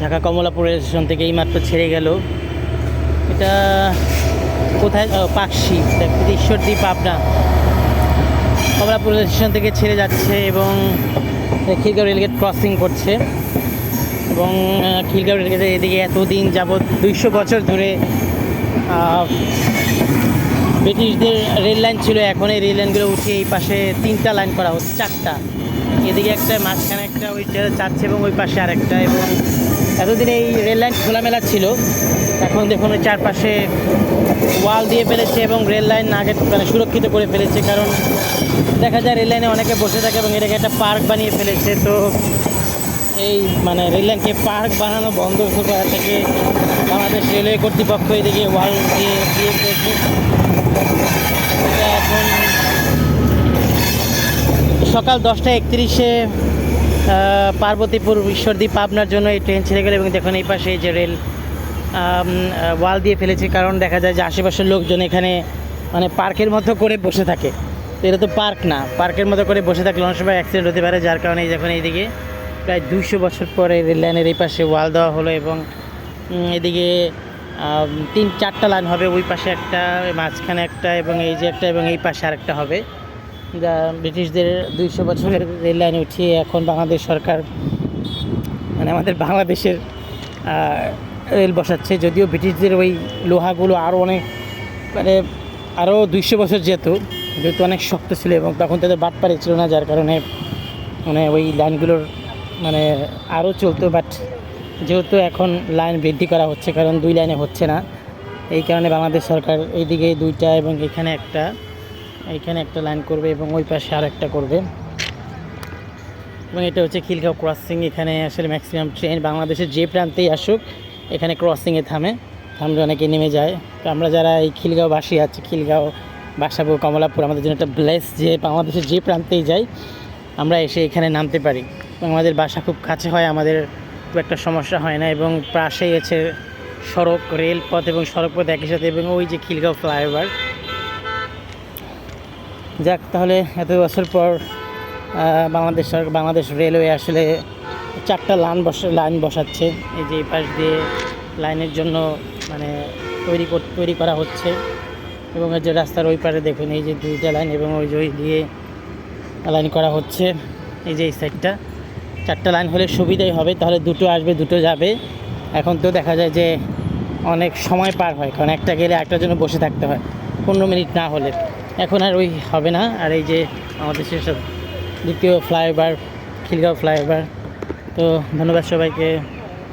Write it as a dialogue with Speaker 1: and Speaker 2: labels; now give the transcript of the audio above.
Speaker 1: Dhaka Kamalapur rail station থেকে এইমাত্র ছেড়ে গেল। এটা কোথায়? পাকশি, ঈশ্বরদী, পাবনা। কমলাপুর রেল স্টেশন থেকে ছেড়ে যাচ্ছে এবং খিলগাঁও রেলগেট ক্রসিং করছে। এবং খিলগাঁও রেলগেটের এদিকে এতদিন যাবৎ 200 বছর ধরে ব্রিটিশদের রেল লাইন ছিল। এখন এই রেল লাইনগুলো উঠিয়ে এই পাশে 3টা লাইন করা হচ্ছে, 4টা। এদিকে একটা, মাঝখানে একটা, ওইটা যাচ্ছে এবং ওই পাশে আরেকটা। এবং এতদিন এই রেল লাইন খোলামেলা ছিল, এখন দেখুন ওই চারপাশে ওয়াল দিয়ে ফেলেছে এবং রেল লাইন আগে মানে সুরক্ষিত করে ফেলেছে। কারণ দেখা যায় রেল লাইনে অনেকে বসে থাকে এবং এটাকে একটা পার্ক বানিয়ে ফেলেছে। তো এই মানে রেল লাইনকে পার্ক বানানো বন্ধ করা থেকে বাংলাদেশ রেলওয়ে কর্তৃপক্ষ এদিকে ওয়াল দিয়ে ফেলেছে। এটা এখন সকাল 10:31-এ পার্বতীপুর ঈশ্বরদী পাবনার জন্য এই ট্রেন ছেড়ে গেল। এবং দেখুন এই পাশে যে রেল ওয়াল দিয়ে ফেলেছে, কারণ দেখা যায় যে আশেপাশের লোকজন এখানে মানে পার্কের মতো করে বসে থাকে। তো এটা তো পার্ক না, পার্কের মতো করে বসে থাকলে অনেক সময় অ্যাক্সিডেন্ট হতে পারে। যার কারণে যখন এইদিকে প্রায় 200 বছর পরে রেল লাইনের এই পাশে ওয়াল দেওয়া হলো। এবং এদিকে 3-4টা লাইন হবে, ওই পাশে একটা, মাঝখানে একটা, এবং এই যে একটা, এবং এই পাশে আরেকটা হবে, যা ব্রিটিশদের 200 বছরের রেল লাইন উঠিয়ে এখন বাংলাদেশ সরকার মানে আমাদের বাংলাদেশের রেল বসাচ্ছে। যদিও ব্রিটিশদের ওই লোহাগুলো আরও অনেক মানে আরও 200 বছর যেহেতু অনেক শক্ত ছিল এবং তখন তাদের বাটপাড়ি ছিল না, যার কারণে মানে ওই লাইনগুলোর মানে আরও চলতো। বাট যেহেতু এখন লাইন বৃদ্ধি করা হচ্ছে, কারণ 2 লাইনে হচ্ছে না, এই কারণে বাংলাদেশ সরকার এইদিকে 2টা এবং এখানে একটা লাইন করবে এবং ওই পাশে আর একটা করবে। এবং এটা হচ্ছে খিলগাঁও ক্রসিং। এখানে আসলে ম্যাক্সিমাম ট্রেন বাংলাদেশের যে প্রান্তেই আসুক এখানে ক্রসিংয়ে থামলে অনেকে নেমে যায়। তো আমরা যারা এই খিলগাঁওবাসী আছি, খিলগাঁও, বাসাবো, কমলাপুর, আমাদের জন্য একটা ব্লেস যে বাংলাদেশের যে প্রান্তেই যাই আমরা এসে এখানে নামতে পারি। আমাদের বাসা খুব কাছে হয়, আমাদের খুব একটা সমস্যা হয় না। এবং পাশেই আছে সড়ক, রেলপথ এবং সড়কপথ একই সাথে, এবং ওই যে খিলগাঁও ফ্লাইওভার। যাক, তাহলে এত বছর পর বাংলাদেশ রেলওয়ে আসলে 4টা লাইন বসাচ্ছে। এই যে এই পাশ দিয়ে লাইনের জন্য মানে তৈরি করা হচ্ছে। এবং এই যে রাস্তার ওই পারে দেখুন এই যে 2টা লাইন, এবং ওই দিয়ে লাইন করা হচ্ছে। এই যে এই সাইডটা 4টা লাইন হলে সুবিধাই হবে, তাহলে 2টো আসবে 2টো যাবে। এখন তো দেখা যায় যে অনেক সময় পার হয়, কারণ একটা গেলে একটার জন্য বসে থাকতে হয় 15 মিনিট না হলে। এখন আর ওই হবে না। আর এই যে আমাদের সেসব দ্বিতীয় ফ্লাইওভার, খিলগাঁও ফ্লাইওভার। তো ধন্যবাদ সবাইকে।